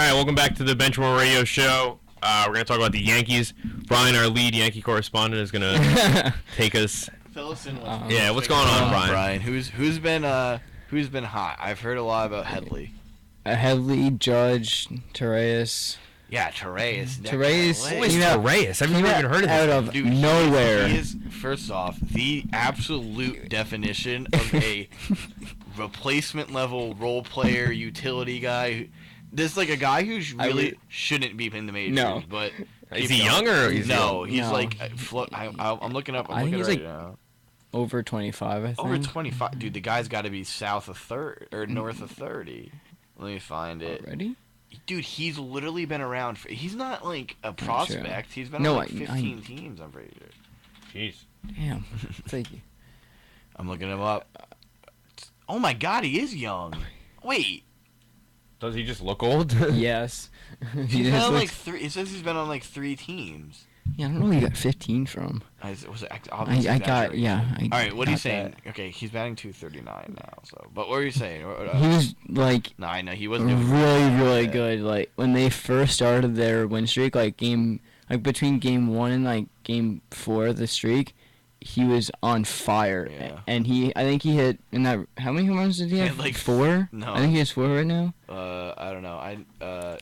right, welcome back to the Benchmark Radio Show. We're going to talk about the Yankees. Brian, our lead Yankee correspondent, is going to take us. Fill us in with Yeah, what's going on, Brian? Who's been hot? I've heard a lot about Headley. Headley, Judge, Torreyes. Yeah, Torreyes. Torreyes. Who is Torreyes? I've never even heard of this. Out of Dude, nowhere. He is, first off, the absolute definition of a replacement level role player, utility guy. This is like a guy who really shouldn't be in the majors. No. But Is he young or is no? he He's No. like I'm looking up. I think he's right like now. Over 25, I think. Over 25. Dude, the guy's got to be south of 30 or north of 30. Let me find it. Already? Dude, he's literally been around. He's not like a Sure. prospect. He's been No, on like I- 15 teams, I'm pretty sure. Jeez. Damn. Thank you. I'm looking him up. Oh my god, he is young. Wait. Does he just look old? Yes. He's been on like three. It says he's been on like 3 teams. Yeah, I don't know where you got 15 from. Was it I got, yeah. All right, what are you got saying? that. Okay, he's batting 239 now. So, but what were you saying? He was, like, No, I know he wasn't doing really bad. good. Like, when they first started their win streak, between game 1 and, like, game 4 of the streak, he was on fire. Yeah. And I think he hit, how many home runs did he have? Like 4? No. I think he has 4 right now. I don't know.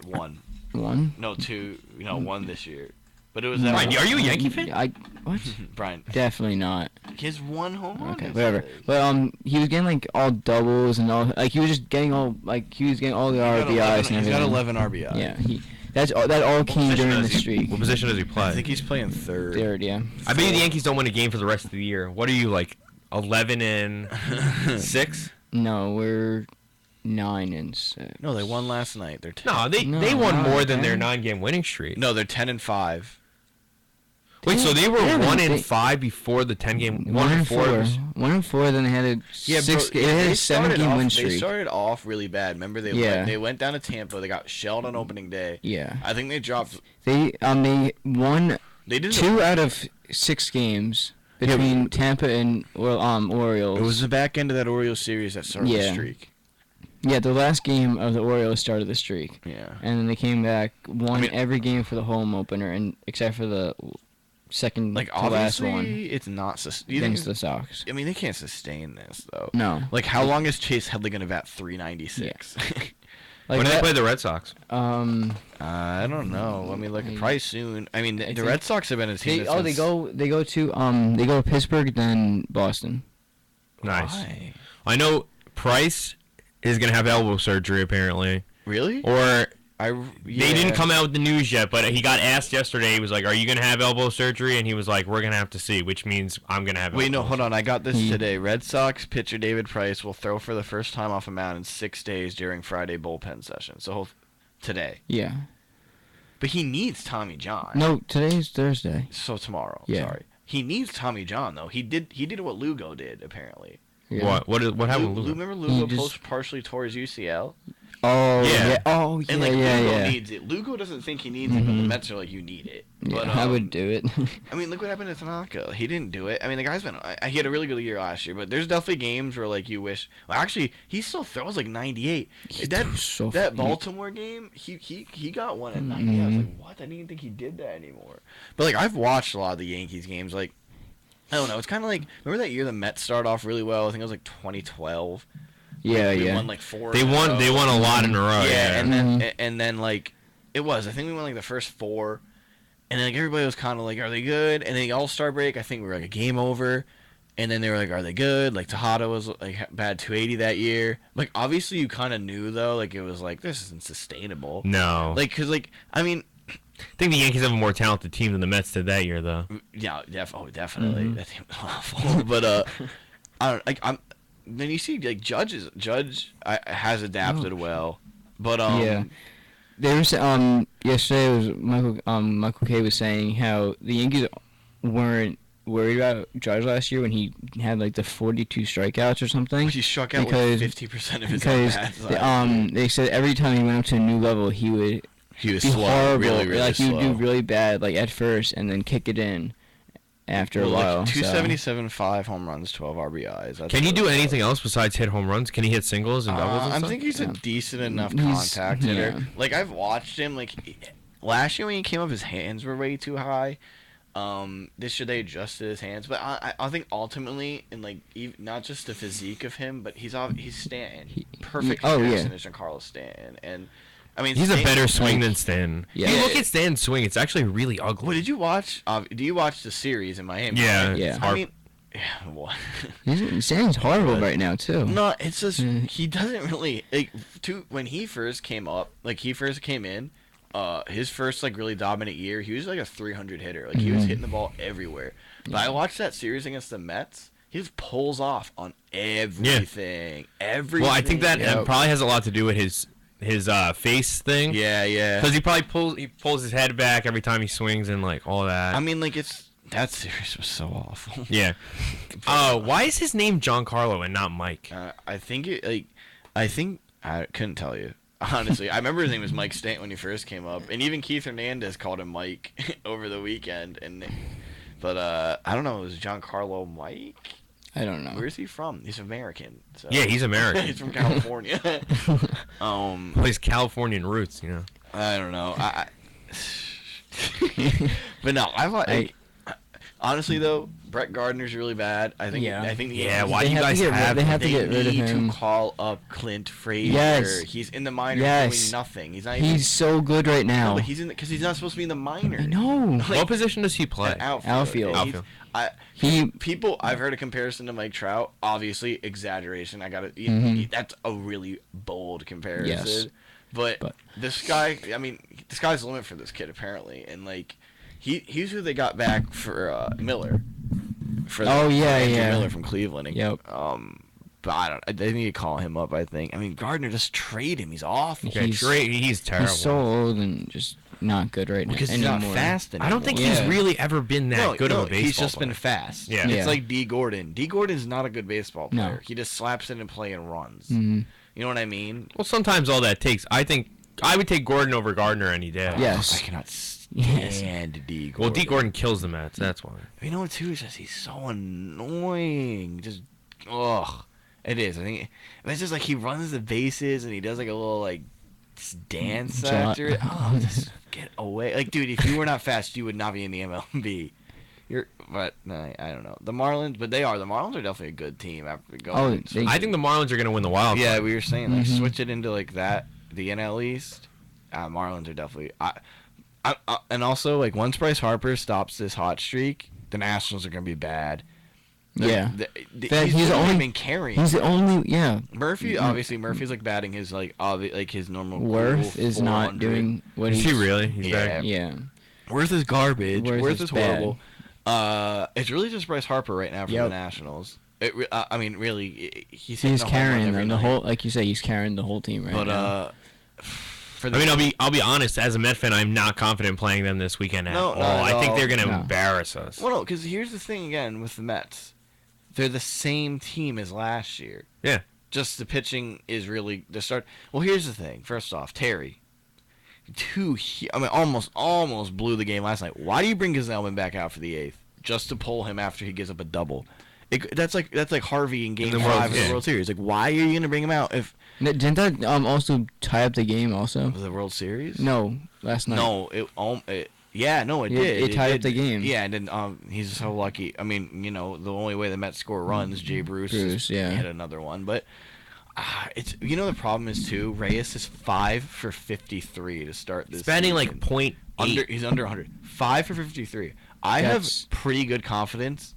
1. 1? No, 2. 1 this year. But it was Brian, are you a Yankee fan? What? Brian. Definitely not. His 1 home run. Okay, it whatever. says. But he was getting like all doubles and all. Like he was just getting all the RBIs and everything. He's got 11 RBI. Yeah, that all came during the streak. What position does he play? I think he's playing third. Third, yeah. I bet you the Yankees don't win a game for the rest of the year. What are you, like, 11-6? No, we're 9-6. No, they won last night. They're 10. No, they No, won no, more than their okay. 9-game winning streak. No, they're 10-5. Wait, so they were Yeah, 1-5 before the 10-game 1-4. 1-4. Then they had a They had a 7-game win streak. They started off really bad. Remember, they went down to Tampa. They got shelled on opening day. Yeah. I think they dropped. They won They did 2 out of 6 games between Tampa and Orioles. It was the back end of that Orioles series that started the Yeah. streak. Yeah, the last game of the Orioles started the streak. Yeah. And then they came back, won I mean- every game for the home opener, and except for the second Like, to last one obviously, it's not. against the Sox. I mean, they can't sustain this though. No. Like, how long is Chase Headley gonna bat 396? Like When do they that- play the Red Sox? I don't know. I mean, like, probably soon. I mean, the think- Red Sox have been a team. they go to Pittsburgh, then Boston. Nice. Why? I know Price is going to have elbow surgery, apparently. Really? Or They they didn't come out with the news yet, but he got asked yesterday. He was like, "Are you going to have elbow surgery?" And he was like, "We're going to have to see," which means I'm going to have Wait, no, elbow hold on. I got this Hmm. today. Red Sox pitcher David Price will throw for the first time off a mound in 6 days during Friday bullpen session. So today. Yeah. But he needs Tommy John. No, today's Thursday. So tomorrow. Yeah. Sorry. He needs Tommy John though. He did what Lugo did apparently. Yeah. What happened with Luka? Remember He Lugo just- partially tore his UCL? Oh Yeah. yeah. Oh yeah. And like yeah. Lugo Yeah. needs it. Lugo doesn't think he needs it, but the Mets are like, you need it. Yeah, But I would do it. I mean, look what happened to Tanaka. He didn't do it. I mean, the guy's been. He had a really good year last year, but there's definitely games where like you wish. Well, actually, he still throws like 98. That Baltimore game, he got one at 90. I was like, what? I didn't even think he did that anymore. But like, I've watched a lot of the Yankees games. Like, I don't know. It's kind of like, remember that year the Mets started off really well. I think it was like 2012. Yeah, We yeah. won like 4. They won a lot in a row. Yeah, and then like it was. I think we won like the first 4, and then like everybody was kind of like, "Are they good?" And then the All-Star break, I think we were like a game over, and then they were like, "Are they good?" Like Tejada was like bad 280 that year. Like obviously you kind of knew though, like it was like this isn't sustainable. No. Like because like I mean, I think the Yankees have a more talented team than the Mets did that year, though. yeah, definitely that team was awful. But I don't like I'm. Then you see like Judge has adapted well, but Yeah. There was yesterday it was Michael Kay was saying how the Yankees weren't worried about Judge last year when he had like the 42 strikeouts or something. He struck out because- with 50% of his because at-bats. they said every time he went up to a new level he would He was be slow, horrible. really like he would slow. do really bad like at first and then kick it in. after a while. 277, 5 home runs, 12 RBIs. Can he do anything else besides hit home runs? Can he hit singles and doubles and I stuff? think he's a decent enough contact hitter. Like, I've watched him. Like, last year when he came up, his hands were way too high. This year they adjusted his hands, but I think ultimately, and like not just the physique of him, but he's Stanton, perfect comparison to Giancarlo Stanton, and I mean he's a better swing than Stanton. Yeah. If you look at Stanton's swing, it's actually really ugly. What did you watch? Do you watch the series in Miami? Yeah, right? Yeah. I mean, what? Stanton's horrible right now too. No, it's just he doesn't really like. When he first came up, like he first came in. His first like really dominant year, he was like a 300 hitter. Like he was hitting the ball everywhere. But I watched that series against the Mets. He just pulls off on everything. Everything. Well, I think that probably has a lot to do with his face thing. Yeah. Because he pulls his head back every time he swings and like all that. I mean, like that series was so awful. Yeah. Why is his name Giancarlo and not Mike? I couldn't tell you. Honestly, I remember his name was Mike Stanton when he first came up, and even Keith Hernandez called him Mike over the weekend. But I don't know. Is Giancarlo Mike? I don't know. Where's he from? He's American. So. Yeah, he's American. He's from California. His Californian roots, you know. I don't know. But no, honestly though, Brett Gardner's really bad. I think. Why do you guys have? They have to get rid of him. They need to call up Clint Frazier. Yes. He's in the minors doing nothing. He's not. He's so good right now. No, but because he's not supposed to be in the minors. I know. What position does he play? Outfield. I've heard a comparison to Mike Trout. Obviously, exaggeration. That's a really bold comparison. Yes. But this guy, I mean, the sky's the limit for this kid apparently, and like, he's who they got back for Miller. Miller from Cleveland. Yep. But they need to call him up. I think. I mean, Gardner, just trade him. He's awful. He's terrible. He's so old and just not good right now. Because he's not fast anymore. I don't think he's really ever been that good of a baseball player. He's just been fast. Yeah. It's like D. Gordon. D. Gordon's not a good baseball player. No. He just slaps it in play and runs. Mm-hmm. You know what I mean? Well, sometimes all that takes. I think I would take Gordon over Gardner any day. Yes. I cannot stand D. Gordon. Well, D. Gordon kills the Mets. That's why. You know what, too? Is just he's so annoying. Just, ugh. It is. I think it's just like he runs the bases and he does like a little like dance after it. Oh, just get away! Like, dude, if you were not fast, you would not be in the MLB. But no, I don't know. The Marlins, but they are. The Marlins are definitely a good team after going. I think the Marlins are going to win the wild card. Yeah, we were saying like switch it into like that, the NL East. Marlins are definitely. And also like once Bryce Harper stops this hot streak, the Nationals are going to be bad. He's only been carrying. He's the only Murphy's like batting his like his normal. Worth is not doing what he's. Is he really? He's bad. Yeah. Worth is garbage. Worth is horrible. It's really just Bryce Harper right now for the Nationals. I mean, really, he's carrying them. The whole, like you say, he's carrying the whole team right now. I'll be honest. As a Met fan, I'm not confident playing them this weekend at all. I think they're going to embarrass us. Well, no, because here's the thing again with the Mets. They're the same team as last year. Yeah. Just the pitching is really the start. Well, here's the thing. First off, Terry. Almost blew the game last night. Why do you bring Gazelman back out for the 8th just to pull him after he gives up a double? That's like Harvey in Game 5 of the World Series. Like, why are you gonna bring him out if? Didn't that also tie up the game also? The World Series? No, last night. No, it did. It tied up the game. Yeah, and then he's so lucky. I mean, the only way the Mets score runs, Jay Bruce hit another one. But it's the problem is too. Reyes is 5 for 53 to start this. Batting like .8. He's under 100. 5 for 53. I have pretty good confidence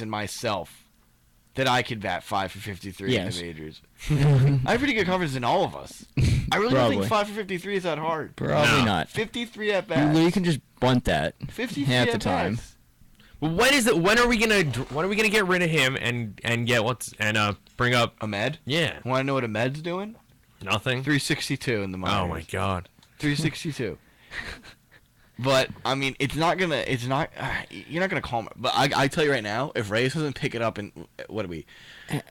in myself that I could bat 5 for 53 in the majors. I have pretty good confidence in all of us. I really don't think 5 for 53 is that hard. Probably not. 53 at bats. You can just bunt that 53 half the at time. bats. Well, when are we gonna get rid of him and bring up Ahmed? Yeah. Want to know what Ahmed's doing? Nothing. 362 in the minors. Oh my God. 362. But I mean, you're not gonna call him. But I tell you right now, if Reyes doesn't pick it up in what are we,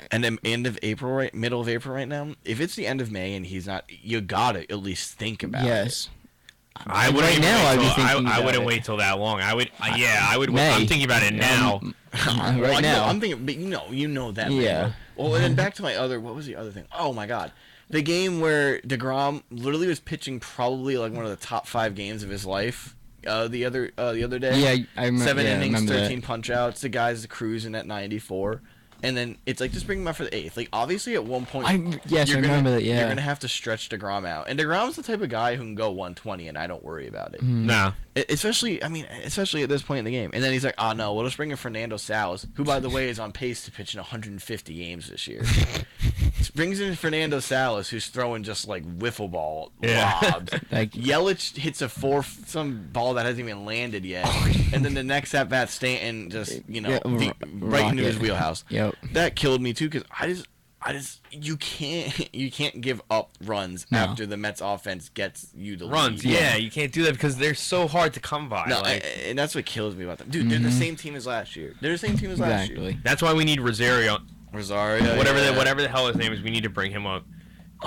and then end of April, middle of April right now. If it's the end of May and he's not, you gotta at least think about it. Yes. I wouldn't right now, I'd be wait till, thinking I about wouldn't it. wait till that long. I would. I would. May. I'm thinking about it now. Right now. I'm thinking, but you know that. Yeah. Man. Well, and then back to my other. What was the other thing? Oh my God, the game where DeGrom literally was pitching probably like one of the top 5 games of his life. The other day. Yeah, I remember. 7 innings, remember 13 punch outs. The guy's cruising at 94. And then it's like, just bring him out for the 8th. Like, obviously, at one point, I remember that. Yeah, you're gonna have to stretch DeGrom out. And DeGrom's the type of guy who can go 120, and I don't worry about it. No. Especially at this point in the game. And then he's like, oh no, we'll just bring in Fernando Salas, who, by the way, is on pace to pitch in 150 games this year. Brings in Fernando Salas, who's throwing just like wiffle ball lobs. Like Yelich hits some ball that hasn't even landed yet, and then the next at bat, Stanton just right into his wheelhouse. Yep. That killed me too, because I just you can't give up runs after the Mets offense gets you the Runs. lead. Yeah, you can't do that because they're so hard to come by. No, like, and that's what kills me about them, dude. They're the same team as last year. exactly. that's why we need Rosario. Rosario, Whatever the hell his name is, we need to bring him up.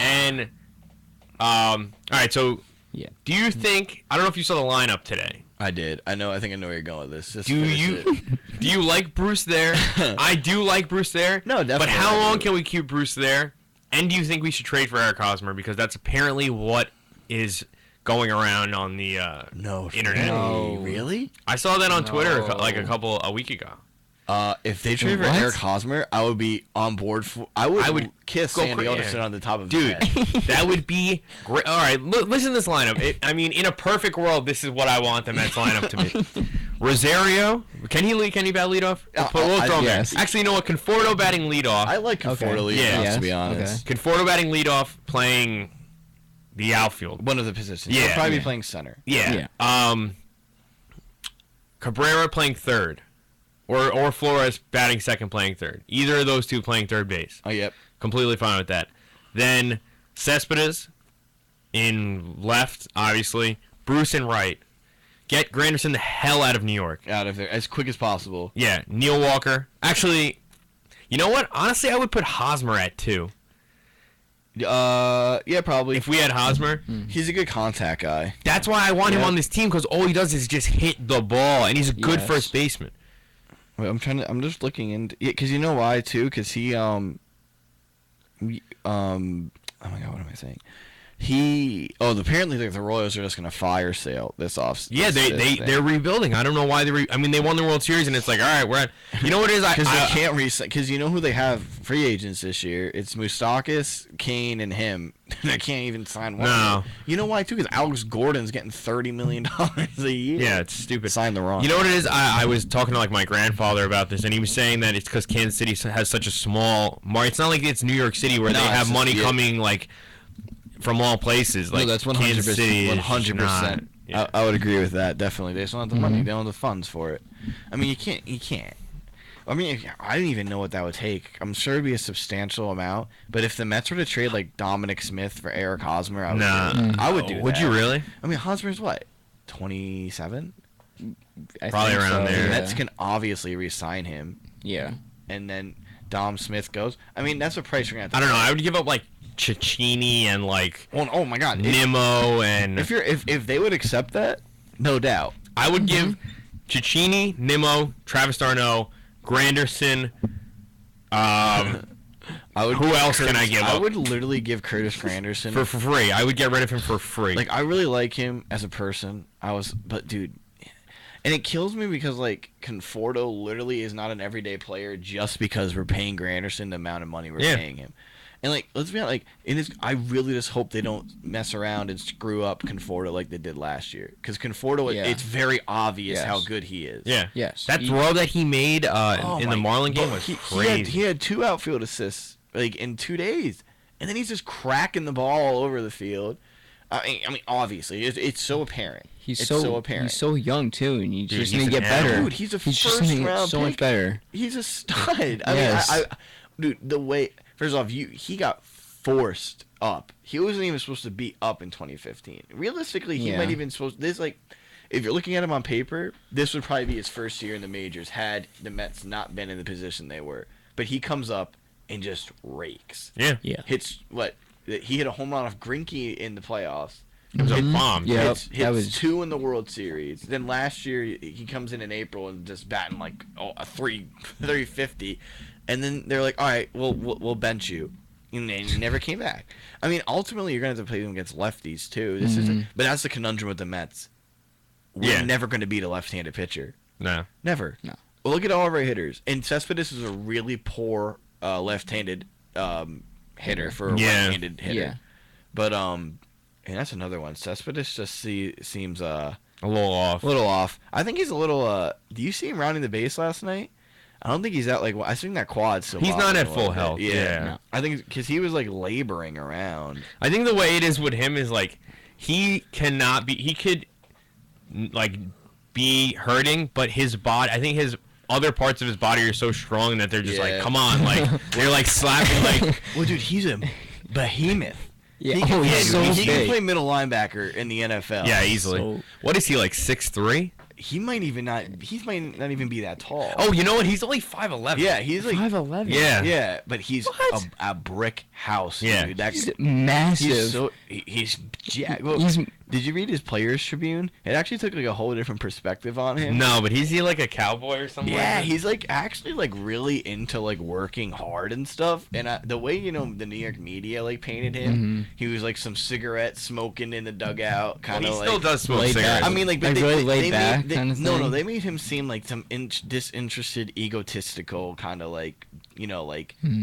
And all right, so do you think, I don't know if you saw the lineup today. I did. I think I know where you're going with this. Just Do you like Bruce there? I do like Bruce there. No, definitely. But how long can we keep Bruce there? And do you think we should trade for Eric Hosmer, because that's apparently what is going around on the internet? No, really? I saw that on Twitter like a week ago. If they trade for Eric Hosmer, I would be on board for. I would kiss Sandy Alderson on the top of his head. That would be great. All right, listen to this lineup. In a perfect world, this is what I want the Mets lineup to be. Rosario, can he bat leadoff? We'll throw him there. Actually, you know what? Conforto batting leadoff. I like Conforto leadoff, to be honest. Conforto batting leadoff, playing the outfield. One of the positions. Yeah. He'll probably be playing center. Yeah. Cabrera playing third. Or Flores batting second, playing third. Either of those two playing third base. Oh, yep. Completely fine with that. Then Cespedes in left, obviously. Bruce in right. Get Granderson the hell out of New York. Out of there as quick as possible. Yeah, Neil Walker. Actually, you know what? Honestly, I would put Hosmer at 2. Yeah, probably. If we had Hosmer. He's a good contact guy. That's why I want him on this team, because all he does is just hit the ball, and he's a good first baseman. Wait, I'm just looking into it, because you know why too? Because he oh my God, what am I saying? Apparently the Royals are just gonna fire sale this off. Yeah, they're rebuilding. I don't know why they won the World Series, and it's like, all right, we're at. You know what it is? Because they can't resign. Because you know who they have free agents this year? It's Moustakas, Kane, and him. They can't even sign one. No. You know why too? Because Alex Gordon's getting $30 million a year. Yeah, it's stupid. Sign the wrong. You know what it is? I was talking to my grandfather about this, and he was saying that it's because Kansas City has such a small market. It's not like it's New York City where they have money coming from all places. Like, no, that's 100%. Kansas City 100%. Yeah. I would agree with that. Definitely, they just don't have the money. They don't have the funds for it. I mean, you can't. I mean, I didn't even know what that would take. I'm sure it'd be a substantial amount. But if the Mets were to trade like Dominic Smith for Eric Hosmer, I would do that. Would you really? I mean, Hosmer's what, 27? Probably around there. The Mets can obviously re-sign him. Yeah. And then Dom Smith goes. I mean, that's a price you're gonna have to I don't know. I would give up Cecchini and oh my God, Nimmo and if they would accept that, no doubt. I would give Cecchini, Nimmo, Travis d'Arnaud, Granderson. Who else can I give up? I would literally give Curtis Granderson for free. I would get rid of him for free. Like, I really like him as a person. But dude, and it kills me because Conforto literally is not an everyday player just because we're paying Granderson the amount of money we're paying him. And let's be honest, I really just hope they don't mess around and screw up Conforto like they did last year. Because Conforto, it's very obvious how good he is. Yeah. Yes. That throw that he made in the Marlin game was crazy. He had 2 outfield assists in 2 days, and then he's just cracking the ball all over the field. I mean, obviously, it's so apparent. He's so apparent. He's so young too, and he's just gonna get better. Dude, he's first round so pick. Much better. He's a stud. I mean, dude, the way. First off, he got forced up. He wasn't even supposed to be up in 2015. Realistically, he might even supposed if you're looking at him on paper, this would probably be his first year in the majors had the Mets not been in the position they were. But he comes up and just rakes. Yeah. Yeah. Hits he hit a home run off Greinke in the playoffs. It was a bomb. Yeah, That was 2 in the World Series. Then last year he comes in April and just batting like a 350, and then they're like, all right, we'll bench you, and then he never came back. I mean, ultimately you're gonna have to play them against lefties too. But that's the conundrum with the Mets. We're never gonna beat a left-handed pitcher. No. Never. No. Well, look at all of our hitters, and Cespedes is a really poor left-handed hitter for a right-handed hitter. Yeah. But and that's another one. Cespedes just seems a little off. A little off. I think he's a little. Do you see him rounding the base last night? I don't think he's at I think that quad still. He's not at full health. Yeah. No. I think because he was like laboring around. I think the way it is with him is like he cannot be. He could like be hurting, but his body. I think his other parts of his body are so strong that they're just like, come on, like they're like slapping like. Well, dude, he's a behemoth. Yeah, he can play middle linebacker in the NFL. Yeah, easily. What is he, like 6'3"? He might not even be that tall. Oh, you know what? He's only 5'11". Yeah, he's like 5'11". Yeah, but he's a brick house. Yeah, dude. He's massive. He's jacked. Well, did you read his Players Tribune? It actually took like a whole different perspective on him. No, but is he like a cowboy or something? Yeah, he's like actually like really into like working hard and stuff. And the way the New York media like painted him, he was like some cigarette smoking in the dugout, kind of like. He still does smoke cigarettes. I mean, like, but really laid back kind of thing. No, they made him seem like some disinterested, egotistical kind of like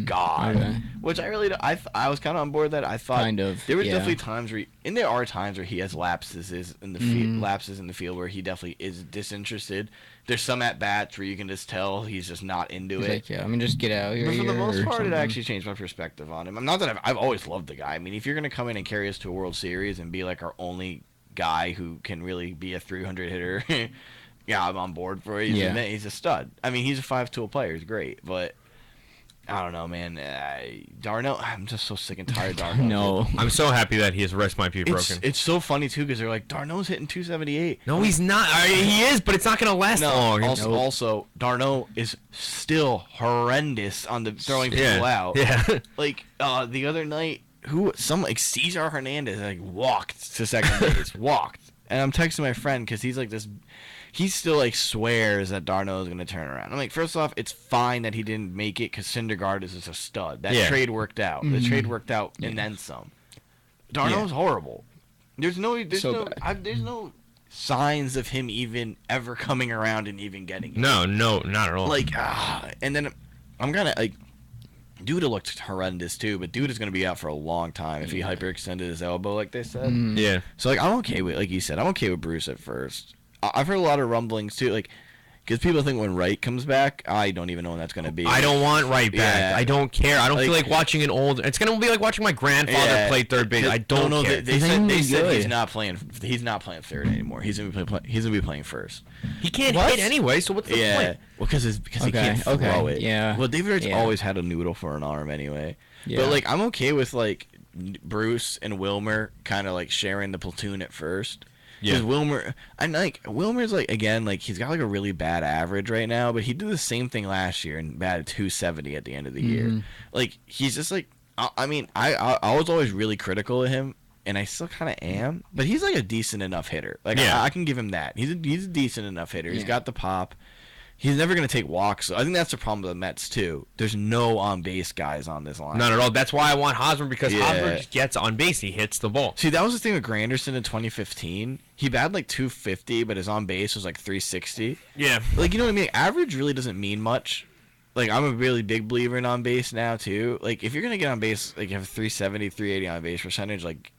God, which I really I was kind of on board with that. I thought there was definitely times where and there are times where he has lapses in the field where he definitely is disinterested. There's some at bats where you can just tell he's just not into it. Like, I mean, just get out here. But for the most part, it actually changed my perspective on him. I'm not that I've always loved the guy. I mean, if you're gonna come in and carry us to a World Series and be like our only guy who can really be a 300 hitter, yeah, I'm on board for it. He's a stud. I mean, he's a 5-tool player. He's great, but. I don't know, man. Darno, I'm just so sick and tired of Darno. No. I'm so happy that his wrist might be broken. It's so funny, too, because they're like, Darno's hitting 278. No, he's not. He is, but it's not going to last long. Also, Darno is still horrendous on the throwing people out. Yeah. Like, the other night, Cesar Hernandez, like, walked to second base. Walked. And I'm texting my friend because he's like this. He still like swears that Darno is going to turn around. I'm like, first off, it's fine that he didn't make it because Syndergaard is a stud. That trade worked out. The trade worked out and then some. Darno's horrible. There's no signs of him even ever coming around and even getting it. No, not at all. Like, and then I'm gonna like. Duda looked horrendous too, but Duda's gonna be out for a long time if he hyperextended his elbow like they said. Yeah. So like I'm okay with, like you said, I'm okay with Bruce at first. I've heard a lot of rumblings too, like because people think when Wright comes back, I don't even know when that's gonna be. I don't want Wright back. Yeah. I don't care. I don't feel like watching an old. It's gonna be like watching my grandfather play third base. I don't care. They said he's not playing. He's not playing third anymore. He's gonna be playing first. He can't hit anyway. So what's the point? Well, because he can't throw it. Yeah. Well, David Wright's always had a noodle for an arm anyway. Yeah. But like I'm okay with like Bruce and Wilmer kind of like sharing the platoon at first. Because Wilmer's like again like he's got like a really bad average right now, but he did the same thing last year and batted 270 at the end of the year. Like he's just like I mean I was always really critical of him, and I still kind of am, but he's like a decent enough hitter. Like I can give him that. He's a decent enough hitter. He's got the pop. He's never going to take walks. So I think that's the problem with the Mets, too. There's no on-base guys on this line. Not at all. That's why I want Hosmer, because Hosmer just gets on base. He hits the ball. See, that was the thing with Granderson in 2015. He batted like 250, but his on-base was like 360. Yeah. Like, you know what I mean? Average really doesn't mean much. Like, I'm a really big believer in on-base now, too. Like, if you're going to get on base, like, you have 370, 380 on-base percentage, like,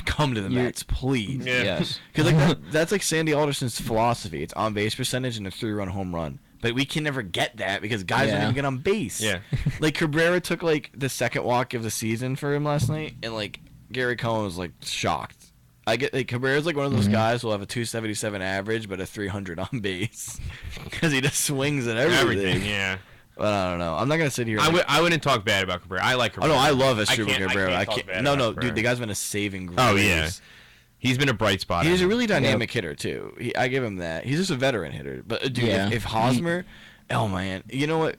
come to the Mets, please. Yeah. Yes. Because like that's like Sandy Alderson's philosophy. It's on base percentage and a 3-run home run. But we can never get that because guys don't even get on base. Yeah. Like Cabrera took like the second walk of the season for him last night, and like Gary Cohen was like shocked. I get like Cabrera's like one of those guys who'll have a 277 average but a 300 on base because he just swings at everything. Yeah. But I don't know. I'm not gonna sit here. I wouldn't talk bad about Cabrera. I like Cabrera. Oh no, I love Esteban Cabrera. I can't. Dude, the guy's been a saving grace. Oh yeah, he's been a bright spot. He's a really dynamic hitter too. I give him that. He's just a veteran hitter. But dude, if Hosmer, oh man, you know what?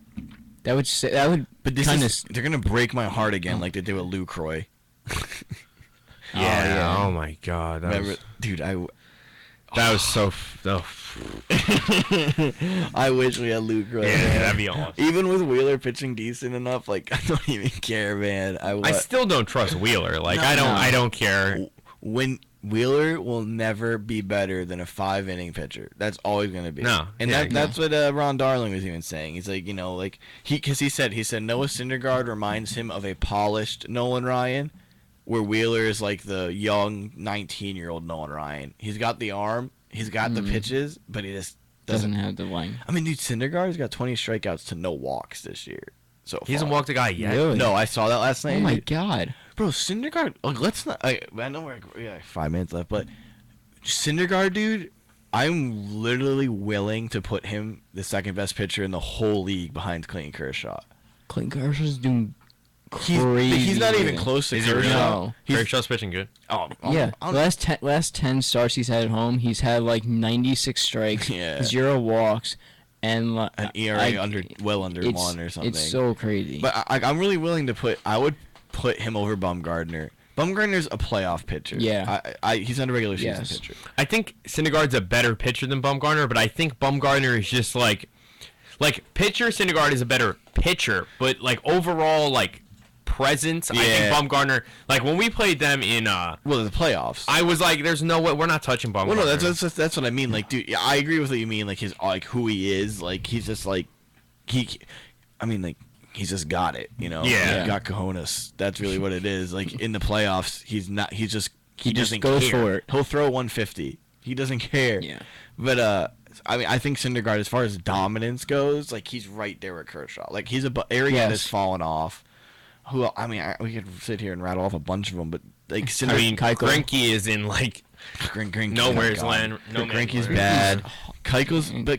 That would. But they're gonna break my heart again, like they did with Lucroy. Yeah. Oh my God. Dude, that was so. I wish we had Luke right Yeah, there. that'd be awesome. Even with Wheeler pitching decent enough, like I don't even care, man. I still don't trust Wheeler. Like I don't care. When Wheeler will never be better than a 5-inning pitcher. That's always going to be. No. And that's what Ron Darling was even saying. He's like, like because he said Noah Syndergaard reminds him of a polished Nolan Ryan, where Wheeler is like the young 19-year-old Nolan Ryan. He's got the arm, he's got the pitches, but he just doesn't have the length. I mean, dude, Syndergaard's got 20 strikeouts to no walks this year. So he hasn't walked a guy yet. Really? No, I saw that last night. Oh my God. Bro, Syndergaard. Let's not. I know we're like 5 minutes left, but Syndergaard, dude, I'm literally willing to put him the second best pitcher in the whole league behind Clayton Kershaw. Clayton Kershaw's doing crazy. He's not even close to Kershaw. No. Kershaw's pitching good. The last 10 starts he's had at home, he's had like 96 strikes, 0 walks, and an ERA under 1 or something. It's so crazy. But I'm really willing to put. I would put him over Bumgarner. Bumgarner's a playoff pitcher. Yeah. He's not a regular season pitcher. I think Syndergaard's a better pitcher than Bumgarner, but I think Bumgarner is just like pitcher. Syndergaard is a better pitcher, but like overall like presence, I think Bumgarner. Like when we played them in the playoffs, I was like, "There's no way we're not touching Bumgarner." Well, no, that's what I mean. Like, dude, I agree with what you mean. Like his who he is. Like he's just like he's just got it, Yeah. He's got cojones. That's really what it is. Like in the playoffs, he doesn't goes care. for it. He'll throw 150. He doesn't care. Yeah. But I think Syndergaard, as far as dominance goes, like he's right there with Kershaw. Like he's Arrieta's fallen off. Who we could sit here and rattle off a bunch of them, but like Greinke is in like nowhere's land. No, Greinke's bad. But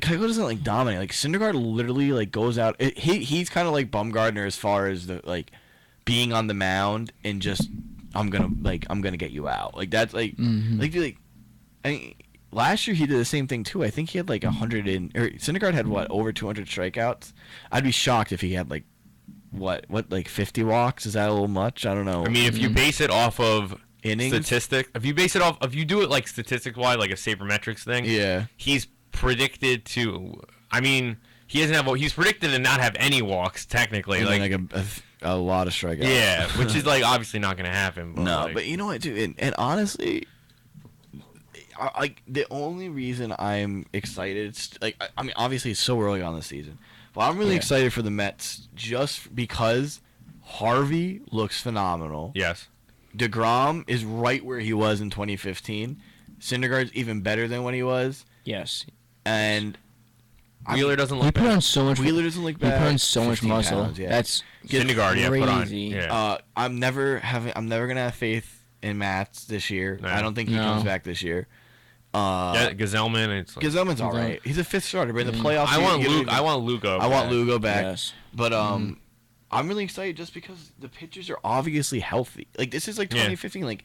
Keuchel doesn't like dominate. Like Syndergaard literally like goes out. He's kind of like Bumgarner as far as the like being on the mound and just I'm gonna get you out. Like that's like I mean, last year he did the same thing too. I think he had like 100 Syndergaard had over 200 strikeouts. I'd be shocked if he had like like 50 walks. Is that a little much? I don't know. I mean, if you base it off of innings statistic, if you do it like statistics wise, like a sabermetrics thing, he's predicted to. I mean, he's predicted to not have any walks technically, and like a lot of strikeouts. Yeah, which is like obviously not going to happen. But but you know what, dude? And honestly, the only reason I'm excited, I mean, obviously it's so early on the season, but I'm really excited for the Mets just because Harvey looks phenomenal. Yes. DeGrom is right where he was in 2015. Syndergaard's even better than when he was. Yes. And Wheeler doesn't look he bad. put on so much. Wheeler doesn't look bad. He put on so much muscle. Pounds, That's Syndergaard, crazy. put on. Yeah. I'm never gonna have faith in Matz this year. No. I don't think he comes back this year. Gazelman. Gazelman's all right. He's a 5th starter, but in the playoffs, I want Lugo. I want Lugo back. Yes. But I'm really excited just because the pitchers are obviously healthy. Like this is like 2015. Like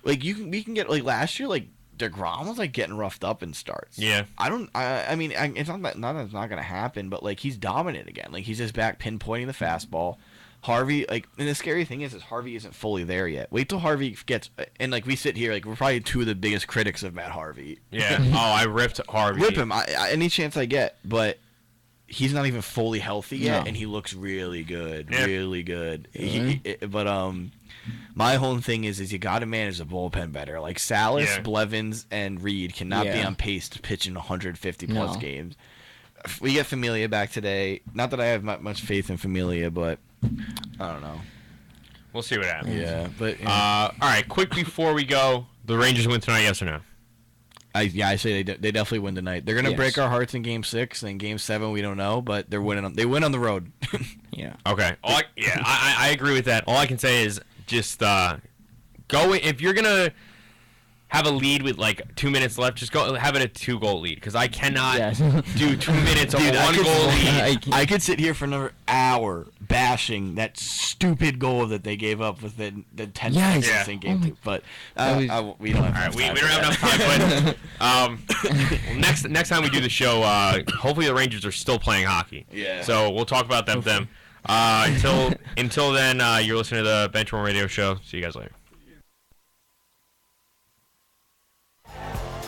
we can get like last year. Like DeGrom was like getting roughed up in starts. Yeah. I mean, it's not that it's not gonna happen, but like he's dominant again. Like he's just back pinpointing the fastball. Harvey, like, and the scary thing is Harvey isn't fully there yet. Wait till Harvey gets, and like we sit here, like we're probably two of the biggest critics of Matt Harvey. Yeah. I ripped Harvey. Rip him, any chance I get, but he's not even fully healthy yet, and he looks really good, really good. But my whole thing is you got to manage the bullpen better. Like Salas, Blevins, and Reed cannot be on pace to pitch in 150 plus games. We get Familia back today. Not that I have much faith in Familia, but I don't know. We'll see what happens. Yeah, but all right. Quick before we go, the Rangers win tonight. Yes or no? I say they definitely win tonight. They're gonna break our hearts in Game 6, and in Game 7 we don't know, but they're winning. They win on the road. Yeah. Okay. I agree with that. All I can say is just go if you're gonna have a lead with like 2 minutes left, just go have it a 2-goal lead because I cannot do 2 minutes of a 1-goal lead. I could sit here for another hour bashing that stupid goal that they gave up within the 10 seconds in Game 2, but we don't have enough time. We don't have enough time. But next time we do the show, hopefully the Rangers are still playing hockey. Yeah. So we'll talk about them then. Until then, you're listening to the Benchwarmer Radio Show. See you guys later.